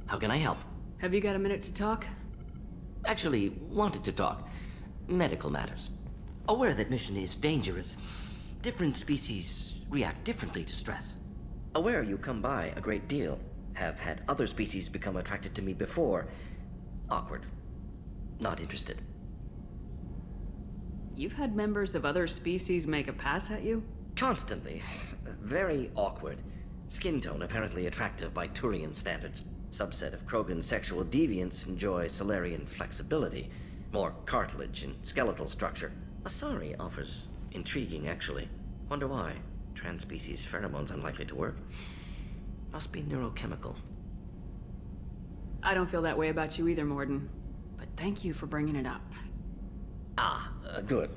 how can I help? Have you got a minute to talk? Actually, wanted to talk. Medical matters. Aware that mission is dangerous. Different species react differently to stress. Aware you come by a great deal. Have had other species become attracted to me before. Awkward. Not interested. You've had members of other species make a pass at you? Constantly. Very awkward. Skin tone apparently attractive by Turian standards. Subset of Krogan sexual deviants enjoy Solarian flexibility. More cartilage and skeletal structure. Asari offers intriguing, actually. Wonder why. Trans-species pheromones unlikely to work. Must be neurochemical. I don't feel that way about you either, Morden. But thank you for bringing it up. Good.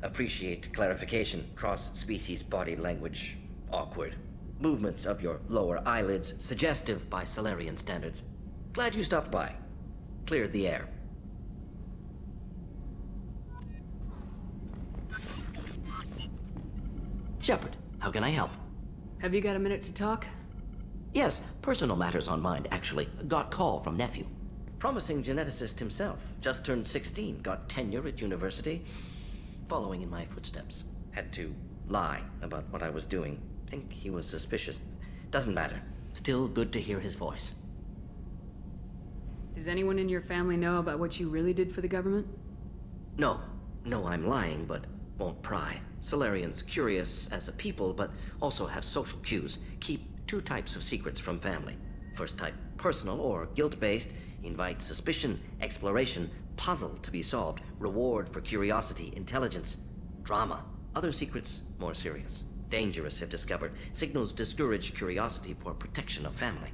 Appreciate clarification. Cross-species body language. Awkward. Movements of your lower eyelids suggestive by Solarian standards. Glad you stopped by. Cleared the air. Shepard, how can I help? Have you got a minute to talk? Yes, personal matters on mind, actually. Got call from nephew. Promising geneticist himself. Just turned 16, got tenure at university. Following in my footsteps. Had to lie about what I was doing. Think he was suspicious. Doesn't matter. Still good to hear his voice. Does anyone in your family know about what you really did for the government? No. No, I'm lying, but won't pry. Solarians curious as a people, but also have social cues. Keep two types of secrets from family. First type, personal or guilt-based. Invite suspicion, exploration, puzzle to be solved, reward for curiosity, intelligence, drama. Other secrets, more serious. Dangerous if discovered. Signals discourage curiosity for protection of family.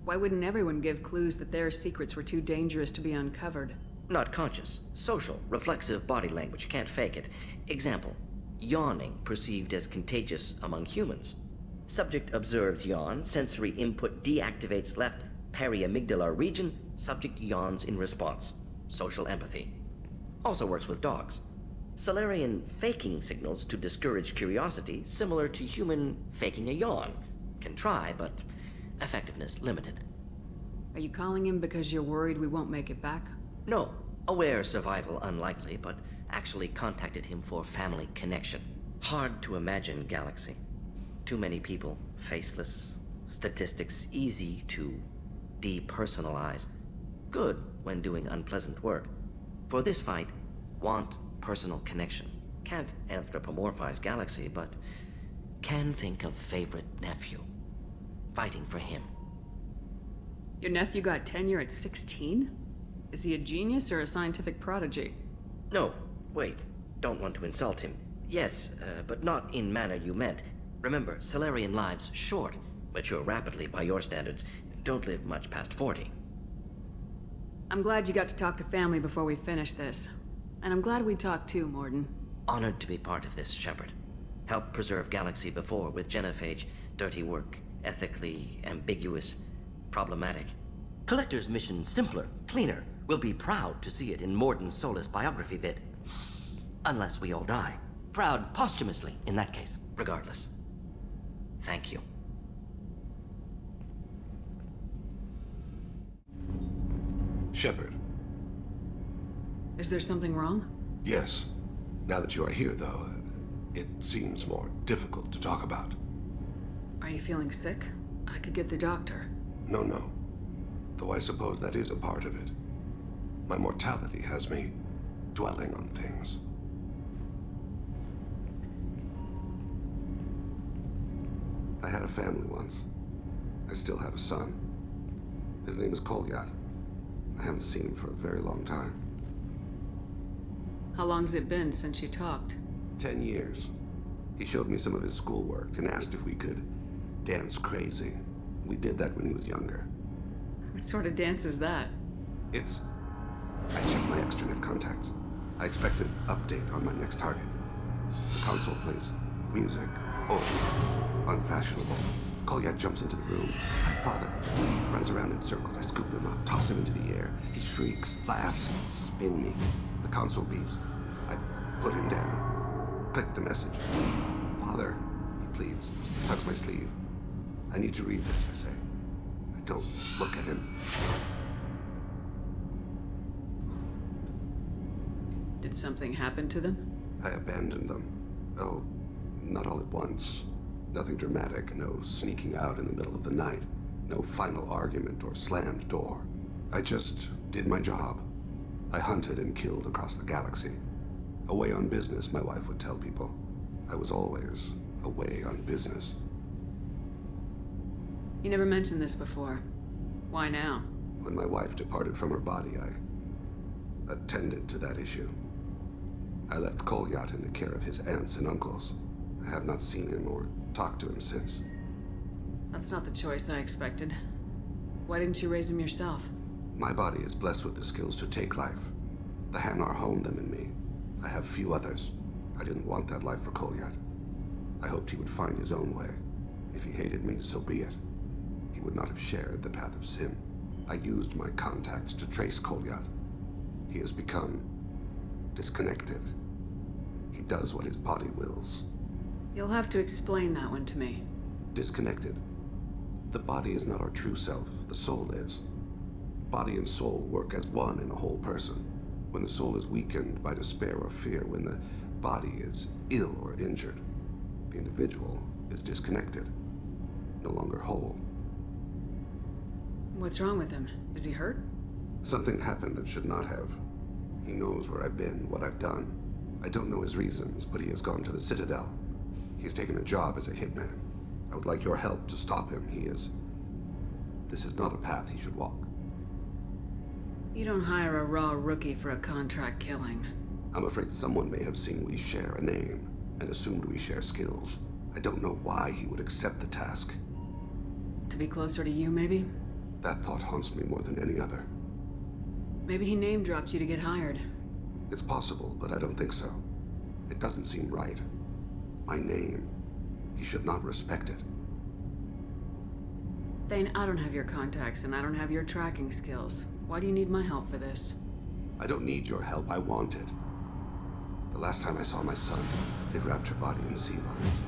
Why wouldn't everyone give clues that their secrets were too dangerous to be uncovered? Not conscious. Social, reflexive body language. Can't fake it. Example. Yawning perceived as contagious among humans. Subject observes yawn. Sensory input deactivates left periamygdala region. Subject yawns in response. Social empathy. Also works with dogs. Solarian faking signals to discourage curiosity, similar to human faking a yawn. Can try, but effectiveness limited. Are you calling him because you're worried we won't make it back? No. Aware survival unlikely, but actually contacted him for family connection. Hard to imagine galaxy. Too many people, faceless. Statistics easy to depersonalize. Good when doing unpleasant work. For this fight, want personal connection. Can't anthropomorphize galaxy, but can think of favorite nephew. Fighting for him. Your nephew got tenure at 16? Is he a genius or a scientific prodigy? No, wait. Don't want to insult him. Yes, but not in manner you meant. Remember, Solarian lives short. Mature rapidly by your standards. Don't live much past 40. I'm glad you got to talk to family before we finish this. And I'm glad we talked too, Morden. Honored to be part of this, Shepard. Helped preserve Galaxy before with genophage. Dirty work. Ethically ambiguous. Problematic. Collector's mission simpler, cleaner. We'll be proud to see it in Morden Solis biography vid. Unless we all die. Proud posthumously, in that case. Regardless. Thank you. Shepard. Is there something wrong? Yes. Now that you are here, though, it seems more difficult to talk about. Are you feeling sick? I could get the doctor. No. Though I suppose that is a part of it. My mortality has me dwelling on things. I had a family once. I still have a son. His name is Kolyat. I haven't seen him for a very long time. How long's it been since you talked? 10 years. He showed me some of his schoolwork and asked if we could dance crazy. We did that when he was younger. What sort of dance is that? I checked my extranet contacts. I expect an update on my next target. The console plays music, old, unfashionable. Kolyat jumps into the room. My father runs around in circles. I scoop him up, toss him into the air. He shrieks, laughs, spin me. The console beeps. I put him down. Click the message. Father, he pleads, tugs my sleeve. I need to read this, I say. I Don't look at him. Did something happen to them? I abandoned them. Oh, not all at once. Nothing dramatic, no sneaking out in the middle of the night, no final argument or slammed door. I just did my job. I hunted and killed across the galaxy. Away on business, my wife would tell people. I was always away on business. You never mentioned this before. Why now? When my wife departed from her body, I attended to that issue. I left Kolyat in the care of his aunts and uncles. I have not seen him or talked to him since. That's not the choice I expected. Why didn't you raise him yourself? My body is blessed with the skills to take life. The Hanar honed them in me. I have few others. I didn't want that life for Kolyat. I hoped he would find his own way. If he hated me, so be it. He would not have shared the path of sin. I used my contacts to trace Kolyat. He has become disconnected. He does what his body wills. You'll have to explain that one to me. Disconnected. The body is not our true self, the soul is. Body and soul work as one in a whole person. When the soul is weakened by despair or fear, when the body is ill or injured, the individual is disconnected, no longer whole. What's wrong with him? Is he hurt? Something happened that should not have. He knows where I've been, what I've done. I don't know his reasons, but he has gone to the Citadel. He's taken a job as a hitman. I would like your help to stop him. This is not a path he should walk. You don't hire a raw rookie for a contract killing. I'm afraid someone may have seen we share a name and assumed we share skills. I don't know why he would accept the task. To be closer to you, maybe? That thought haunts me more than any other. Maybe he name-dropped you to get hired. It's possible, but I don't think so. It doesn't seem right. My name. He should not respect it. Thane, I don't have your contacts, and I don't have your tracking skills. Why do you need my help for this? I don't need your help. I want it. The last time I saw my son, they wrapped her body in sea vines,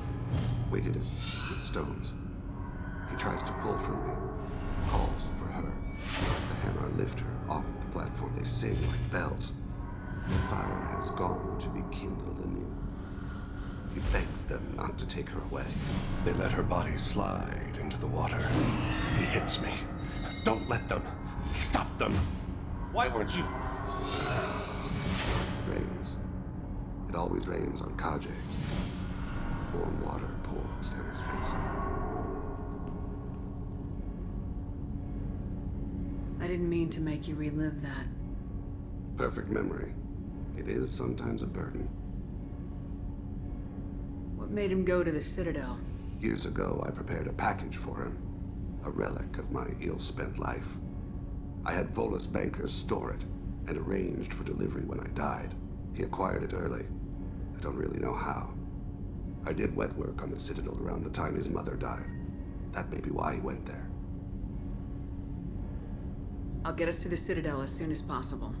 weighted it with stones. He tries to pull from me, calls for her. The Hanar lift her off the platform. They sing like bells. The fire has gone to be kindled anew. He begs them not to take her away. They let her body slide into the water. He hits me. Don't let them. Stop them. Why weren't you? It rains. It always rains on Kajay. Warm water pours down his face. I didn't mean to make you relive that. Perfect memory. It is sometimes a burden. What made him go to the Citadel? Years ago, I prepared a package for him. A relic of my ill-spent life. I had Volus bankers store it, and arranged for delivery when I died. He acquired it early. I don't really know how. I did wet work on the Citadel around the time his mother died. That may be why he went there. I'll get us to the Citadel as soon as possible.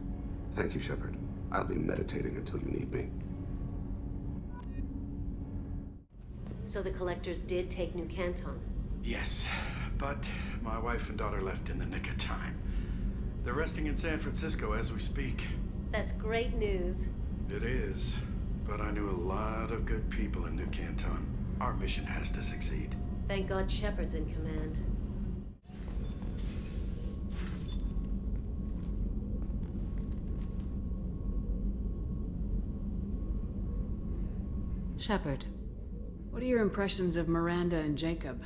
Thank you, Shepard. I'll be meditating until you need me. So the collectors did take New Canton. Yes, but my wife and daughter left in the nick of time. They're resting in San Francisco as we speak. That's great news. It is, but I knew a lot of good people in New Canton. Our mission has to succeed. Thank God Shepard's in command. Shepard. What are your impressions of Miranda and Jacob?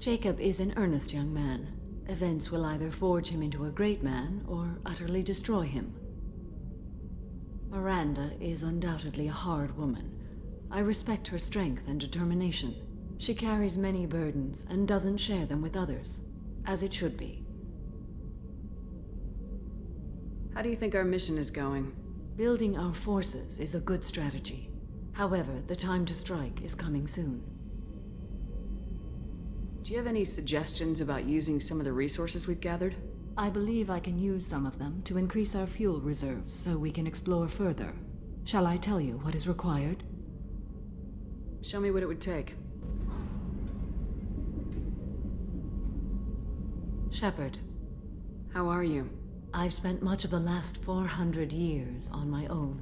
Jacob is an earnest young man. Events will either forge him into a great man or utterly destroy him. Miranda is undoubtedly a hard woman. I respect her strength and determination. She carries many burdens and doesn't share them with others, as it should be. How do you think our mission is going? Building our forces is a good strategy. However, the time to strike is coming soon. Do you have any suggestions about using some of the resources we've gathered? I believe I can use some of them to increase our fuel reserves so we can explore further. Shall I tell you what is required? Show me what it would take. Shepard, How are you? I've spent much of the last 400 years on my own.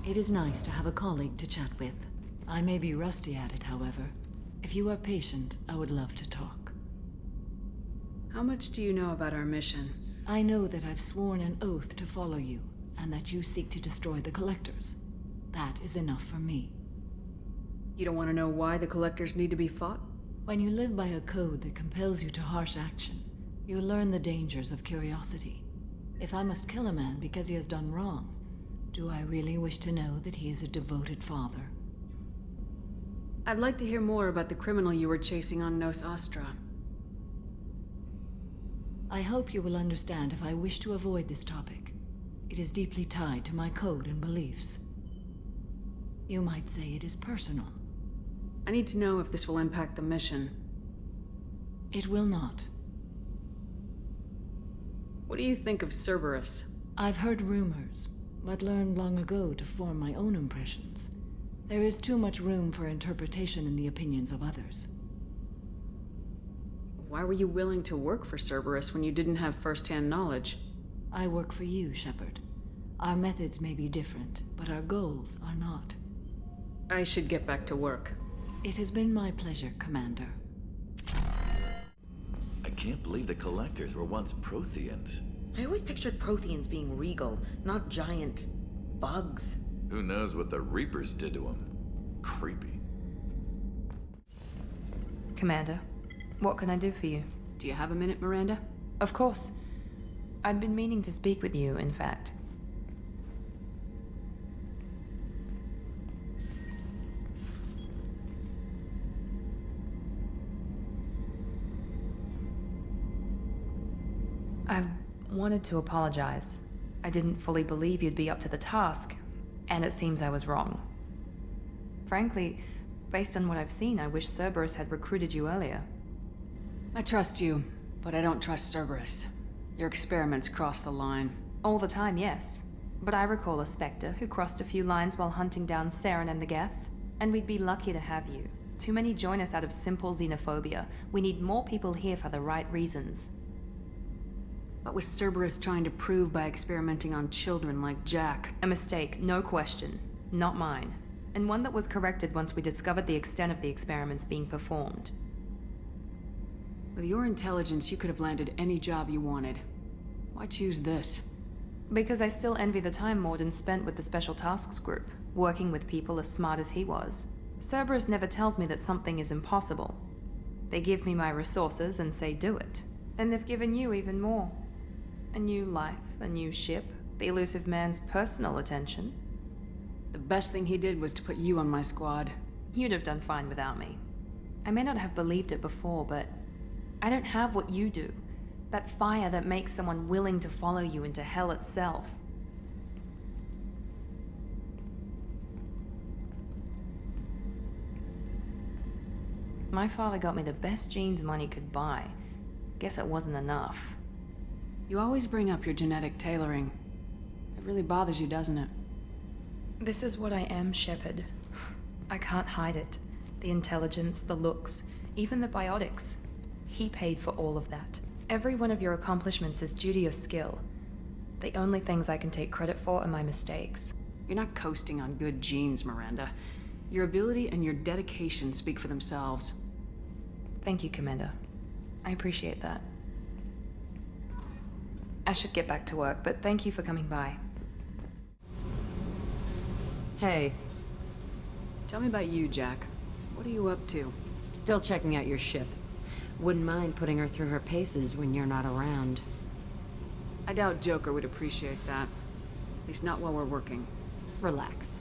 It is nice to have a colleague to chat with. I may be rusty at it, however. If you are patient, I would love to talk. How much do you know about our mission? I know that I've sworn an oath to follow you, and that you seek to destroy the Collectors. That is enough for me. You don't want to know why the Collectors need to be fought? When you live by a code that compels you to harsh action, you learn the dangers of curiosity. If I must kill a man because he has done wrong, do I really wish to know that he is a devoted father? I'd like to hear more about the criminal you were chasing on Nos Astra. I hope you will understand if I wish to avoid this topic. It is deeply tied to my code and beliefs. You might say it is personal. I need to know if this will impact the mission. It will not. What do you think of Cerberus? I've heard rumors, but learned long ago to form my own impressions. There is too much room for interpretation in the opinions of others. Why were you willing to work for Cerberus when you didn't have first-hand knowledge? I work for you, Shepard. Our methods may be different, but our goals are not. I should get back to work. It has been my pleasure, Commander. I can't believe the Collectors were once Protheans. I always pictured Protheans being regal, not giant bugs. Who knows what the Reapers did to them? Creepy. Commander, what can I do for you? Do you have a minute, Miranda? Of course. I'd been meaning to speak with you, in fact. I wanted to apologize. I didn't fully believe you'd be up to the task, and it seems I was wrong. Frankly, based on what I've seen, I wish Cerberus had recruited you earlier. I trust you, but I don't trust Cerberus. Your experiments cross the line. All the time, yes. But I recall a Spectre who crossed a few lines while hunting down Saren and the Geth. And we'd be lucky to have you. Too many join us out of simple xenophobia. We need more people here for the right reasons. What was Cerberus trying to prove by experimenting on children like Jack? A mistake, no question. Not mine. And one that was corrected once we discovered the extent of the experiments being performed. With your intelligence, you could have landed any job you wanted. Why choose this? Because I still envy the time Morden spent with the Special Tasks Group, working with people as smart as he was. Cerberus never tells me that something is impossible. They give me my resources and say do it. And they've given you even more. A new life, a new ship, the elusive man's personal attention. The best thing he did was to put you on my squad. You'd have done fine without me. I may not have believed it before, but I don't have what you do. That fire that makes someone willing to follow you into hell itself. My father got me the best jeans money could buy. Guess it wasn't enough. You always bring up your genetic tailoring. It really bothers you, doesn't it? This is what I am, Shepard. I can't hide it. The intelligence, the looks, even the biotics. He paid for all of that. Every one of your accomplishments is due to your skill. The only things I can take credit for are my mistakes. You're not coasting on good genes, Miranda. Your ability and your dedication speak for themselves. Thank you, Commander. I appreciate that. I should get back to work, but thank you for coming by. Hey, Tell me about you, Jack. What are you up to? still checking out your ship. Wouldn't mind putting her through her paces when you're not around. I doubt Joker would appreciate that. At least not while we're working. Relax.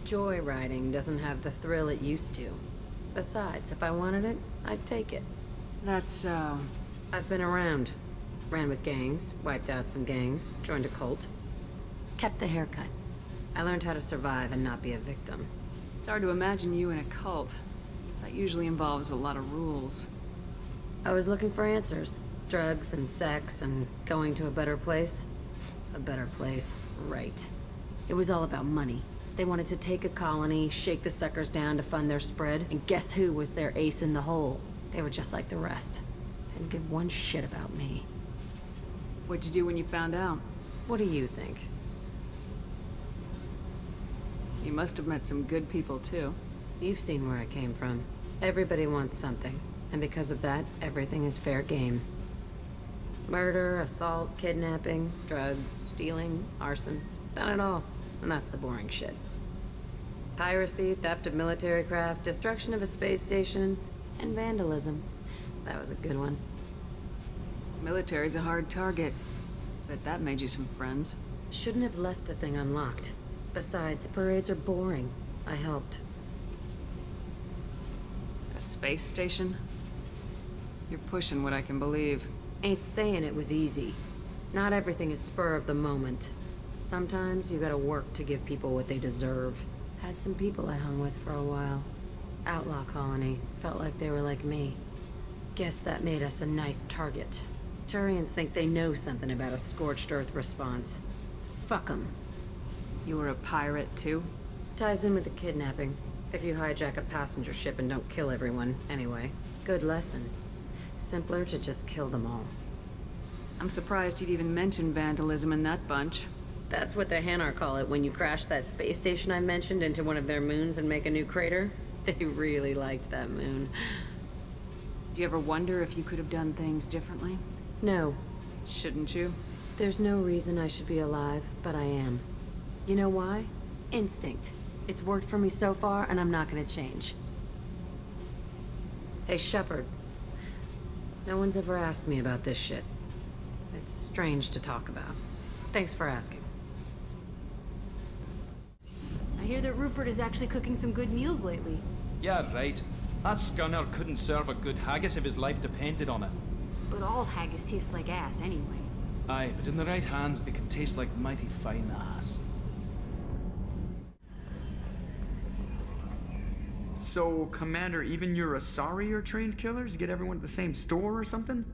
Joyriding doesn't have the thrill it used to. Besides, if I wanted it, I'd take it. That's, I've been around. Ran with gangs, wiped out some gangs, joined a cult. Kept the haircut. I learned how to survive and not be a victim. it's hard to imagine you in a cult. That usually involves a lot of rules. I was looking for answers. Drugs and sex and going to a better place. A better place, right. It was all about money. They wanted to take a colony, shake the suckers down to fund their spread, and guess who was their ace in the hole? They were just like the rest. Didn't give one shit about me. What'd you do when you found out? What do you think? You must have met some good people, too. You've seen where I came from. Everybody wants something, and because of that, everything is fair game. Murder, assault, kidnapping, drugs, stealing, arson. Done it all. And that's the boring shit. Piracy, theft of military craft, destruction of a space station, and vandalism. That was a good one. Military's a hard target. Bet that made you some friends. Shouldn't have left the thing unlocked. Besides, parades are boring. I helped. A space station? You're pushing what I can believe. Ain't saying it was easy. Not everything is spur of the moment. Sometimes you gotta work to give people what they deserve. Had some people I hung with for a while. Outlaw colony. Felt like they were like me. Guess that made us a nice target. Turians think they know something about a scorched earth response. Fuck 'em. You were a pirate, too? Ties in with the kidnapping. If you hijack a passenger ship and don't kill everyone, anyway. Good lesson. Simpler to just kill them all. I'm surprised you'd even mention vandalism in that bunch. That's what the Hanar call it when you crash that space station I mentioned into one of their moons and make a new crater. They really liked that moon. Do you ever wonder if you could have done things differently? No. Shouldn't you? There's no reason I should be alive, but I am. You know why? Instinct. It's worked for me so far, and I'm not gonna change. Hey, Shepard. No one's ever asked me about this shit. It's strange to talk about. Thanks for asking. I hear that Rupert is actually cooking some good meals lately. Yeah, right. That scunner couldn't serve a good haggis if his life depended on it. But all haggis tastes like ass anyway. Aye, but in the right hands, it can taste like mighty fine ass. So, Commander, even your Asari are trained killers? Get everyone at the same store or something?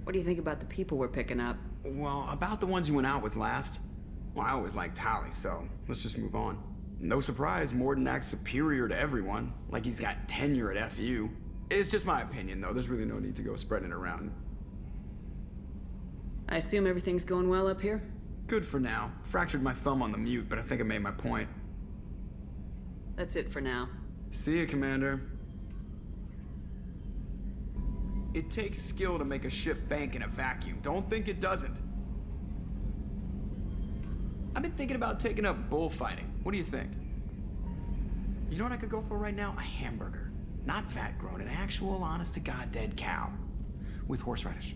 What do you think about the people we're picking up? Well, about the ones you went out with last. Well, I always liked Tally, so let's just move on. No surprise, Morden acts superior to everyone, like he's got tenure at FU. It's just my opinion, though. There's really no need to go spreading it around. I assume everything's going well up here? Good for now. Fractured my thumb on the mute, but I think I made my point. That's it for now. See ya, Commander. It takes skill to make a ship bank in a vacuum. Don't think it doesn't. I've been thinking about taking up bullfighting. What do you think? You know what I could go for right now? A hamburger. Not fat-grown, an actual, honest-to-God dead cow. With horseradish.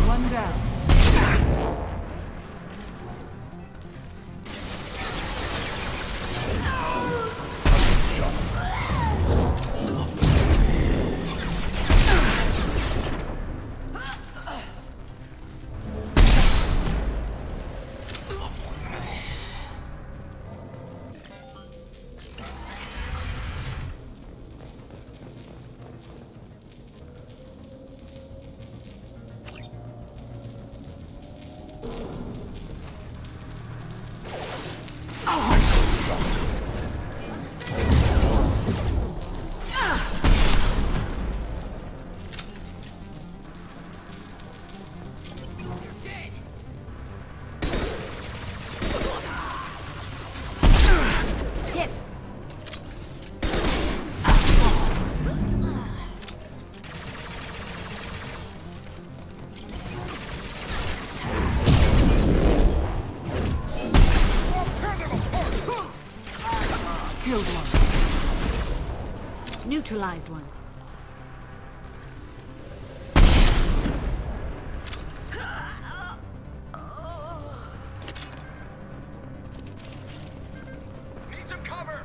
One down. Killed one. Neutralized one. Need some cover!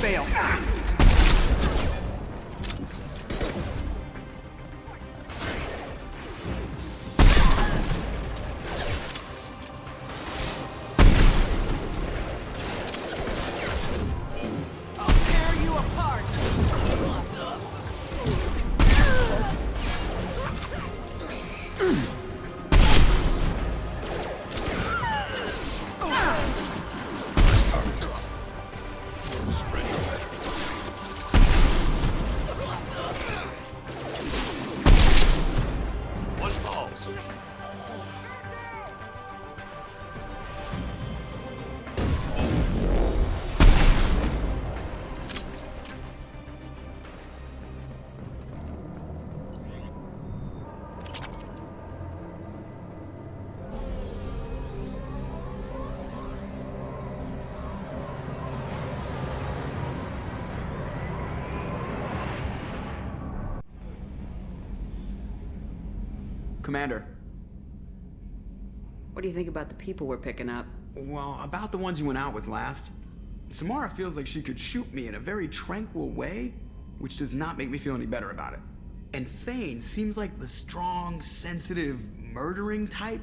fail. Commander. What do you think about the people we're picking up? Well, about the ones you went out with last. Samara feels like she could shoot me in a very tranquil way, which does not make me feel any better about it. And Thane seems like the strong, sensitive, murdering type.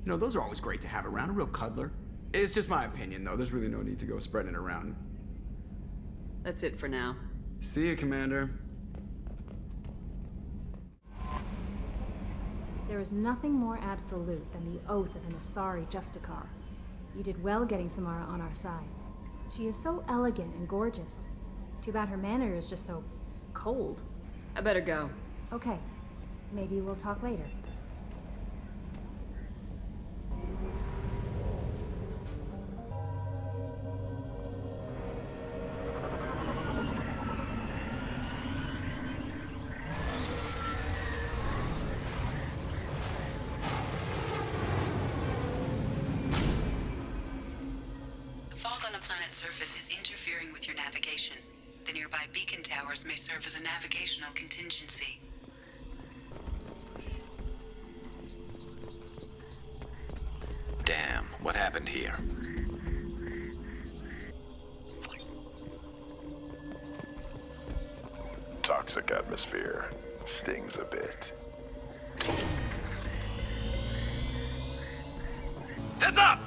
You know, those are always great to have around, a real cuddler. It's just my opinion, though. There's really no need to go spreading it around. That's it for now. See you, Commander. There is nothing more absolute than the oath of an Asari Justicar. You did well getting Samara on our side. She is so elegant and gorgeous. Too bad her manner is just so cold. I better go. Okay. Maybe we'll talk later. Surface is interfering with your navigation. The nearby beacon towers may serve as a navigational contingency. Damn, what happened here? Toxic atmosphere. Stings a bit. Heads up!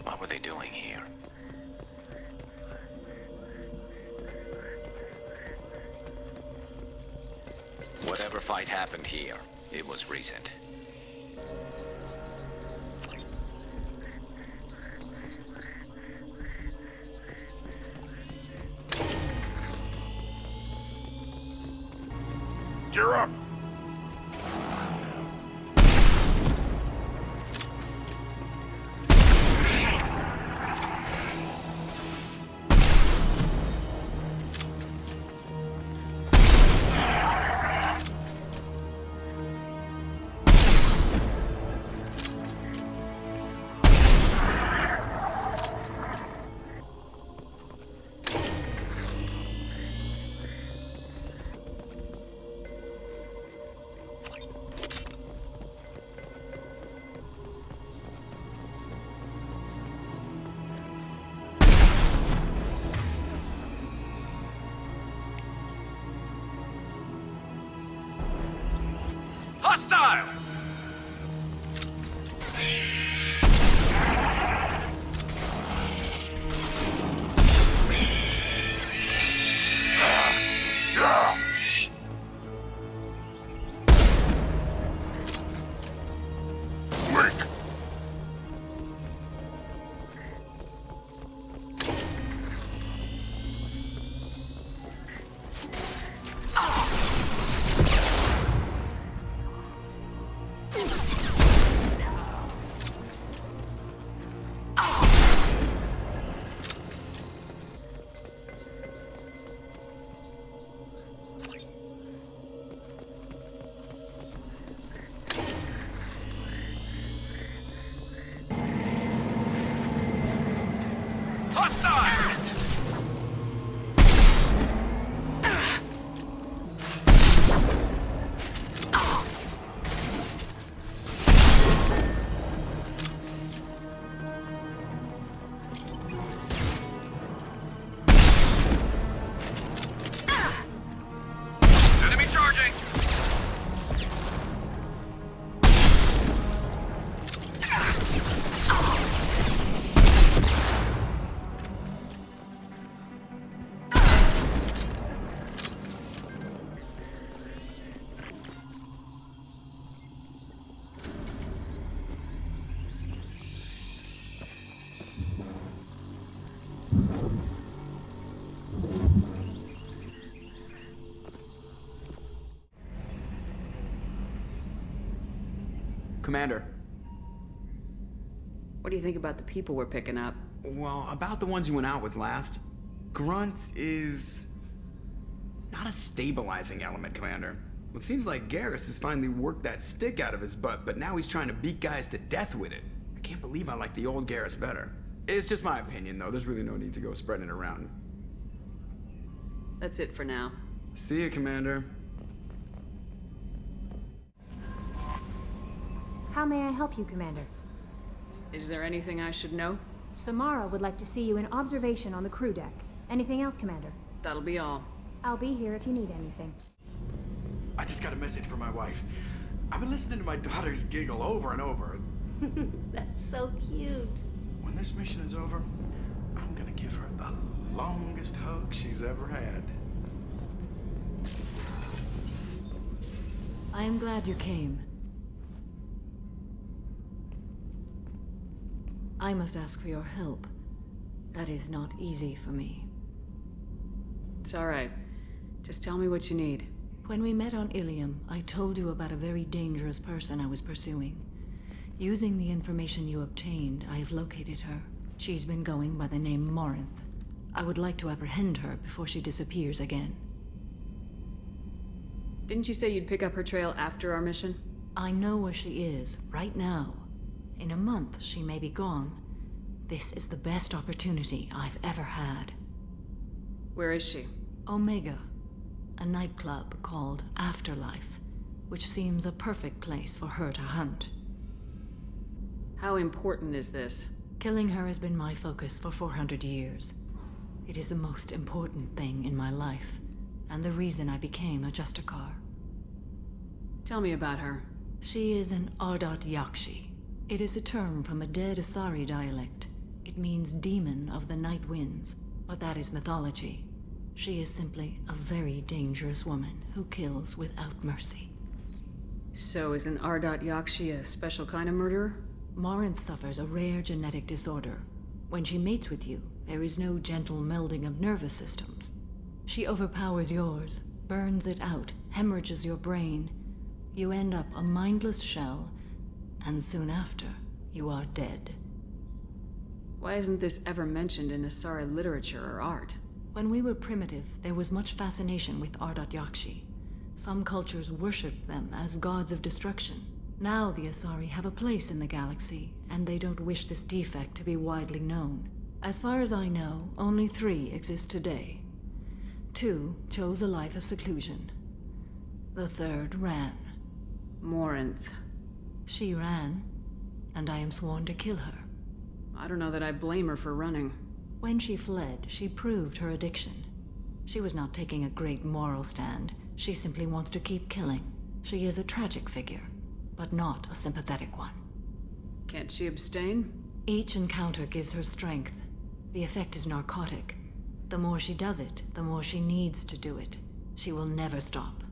What were they doing here? Whatever fight happened here, it was recent. You're up! Commander. What do you think about the people we're picking up? Well, about the ones you went out with last. Grunt is not a stabilizing element, Commander. It seems like Garrus has finally worked that stick out of his butt, but now he's trying to beat guys to death with it. I can't believe I like the old Garrus better. It's just my opinion, though. There's really no need to go spreading it around. That's it for now. See you, Commander. How may I help you, Commander? Is there anything I should know? Samara would like to see you in observation on the crew deck. Anything else, Commander? That'll be all. I'll be here if you need anything. I just got a message from my wife. I've been listening to my daughters giggle over and over. That's so cute. When this mission is over, I'm gonna give her the longest hug she's ever had. I am glad you came. I must ask for your help. That is not easy for me. It's all right. Just tell me what you need. When we met on Ilium, I told you about a very dangerous person I was pursuing. Using the information you obtained, I have located her. She's been going by the name Morinth. I would like to apprehend her before she disappears again. Didn't you say you'd pick up her trail after our mission? I know where she is, right now. In a month, she may be gone. This is the best opportunity I've ever had. Where is she? Omega, a nightclub called Afterlife, which seems a perfect place for her to hunt. How important is this? Killing her has been my focus for 400 years. It is the most important thing in my life, and the reason I became a Justicar. Tell me about her. She is an Ardat Yakshi. It is a term from a dead Asari dialect. It means demon of the night winds, but that is mythology. She is simply a very dangerous woman who kills without mercy. So is an Ardat Yakshi a special kind of murderer? Morinth suffers a rare genetic disorder. When she mates with you, there is no gentle melding of nervous systems. She overpowers yours, burns it out, hemorrhages your brain. You end up a mindless shell, and soon after, you are dead. Why isn't this ever mentioned in Asari literature or art? When we were primitive, there was much fascination with Ardat Yakshi. Some cultures worshipped them as gods of destruction. Now the Asari have a place in the galaxy, and they don't wish this defect to be widely known. As far as I know, only 3 exist today. 2 chose a life of seclusion. The 3rd ran. Morinth. She ran, and I am sworn to kill her. I don't know that I blame her for running. When she fled, she proved her addiction. She was not taking a great moral stand. She simply wants to keep killing. She is a tragic figure, but not a sympathetic one. Can't she abstain? Each encounter gives her strength. The effect is narcotic. The more she does it, the more she needs to do it. She will never stop.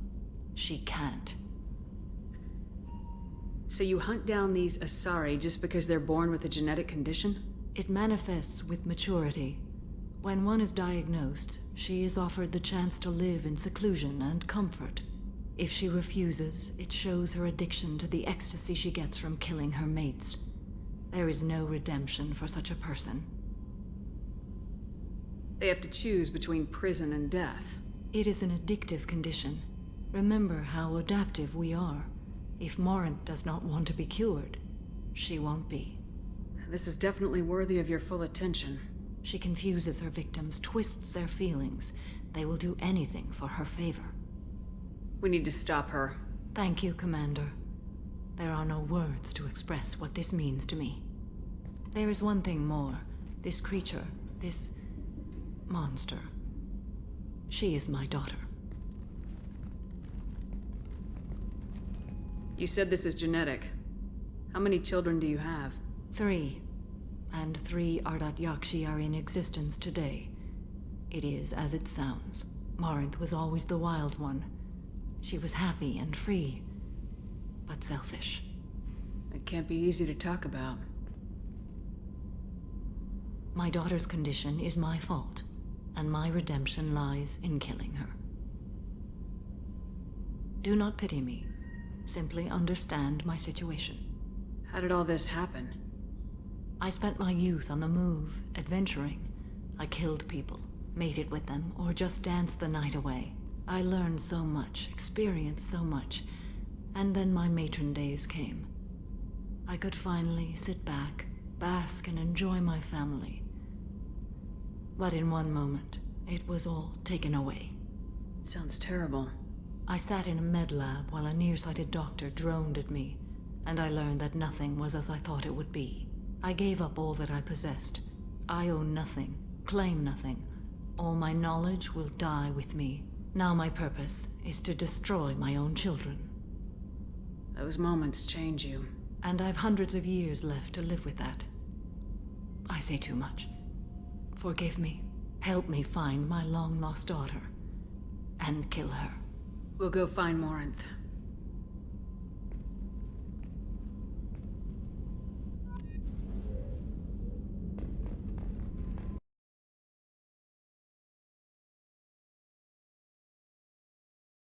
She can't. So you hunt down these Asari just because they're born with a genetic condition? It manifests with maturity. When one is diagnosed, she is offered the chance to live in seclusion and comfort. If she refuses, it shows her addiction to the ecstasy she gets from killing her mates. There is no redemption for such a person. They have to choose between prison and death. It is an addictive condition. Remember how adaptive we are. If Morinth does not want to be cured, she won't be. This is definitely worthy of your full attention. She confuses her victims, twists their feelings. They will do anything for her favor. We need to stop her. Thank you, Commander. There are no words to express what this means to me. There is one thing more. This creature, this monster. She is my daughter. You said this is genetic. How many children do you have? 3. And 3 Ardat Yakshi are in existence today. It is as it sounds. Morinth was always the wild one. She was happy and free, but selfish. It can't be easy to talk about. My daughter's condition is my fault, and my redemption lies in killing her. Do not pity me. Simply understand my situation. How did all this happen? I spent my youth on the move, adventuring. I killed people, mated with them, or just danced the night away. I learned so much, experienced so much, and then my matron days came. I could finally sit back, bask, and enjoy my family. But in one moment, it was all taken away. Sounds terrible. I sat in a med lab while a nearsighted doctor droned at me, and I learned that nothing was as I thought it would be. I gave up all that I possessed. I own nothing, claim nothing. All my knowledge will die with me. Now my purpose is to destroy my own children. Those moments change you. And I've hundreds of years left to live with that. I say too much. Forgive me. Help me find my long-lost daughter. And kill her. We'll go find Morinth.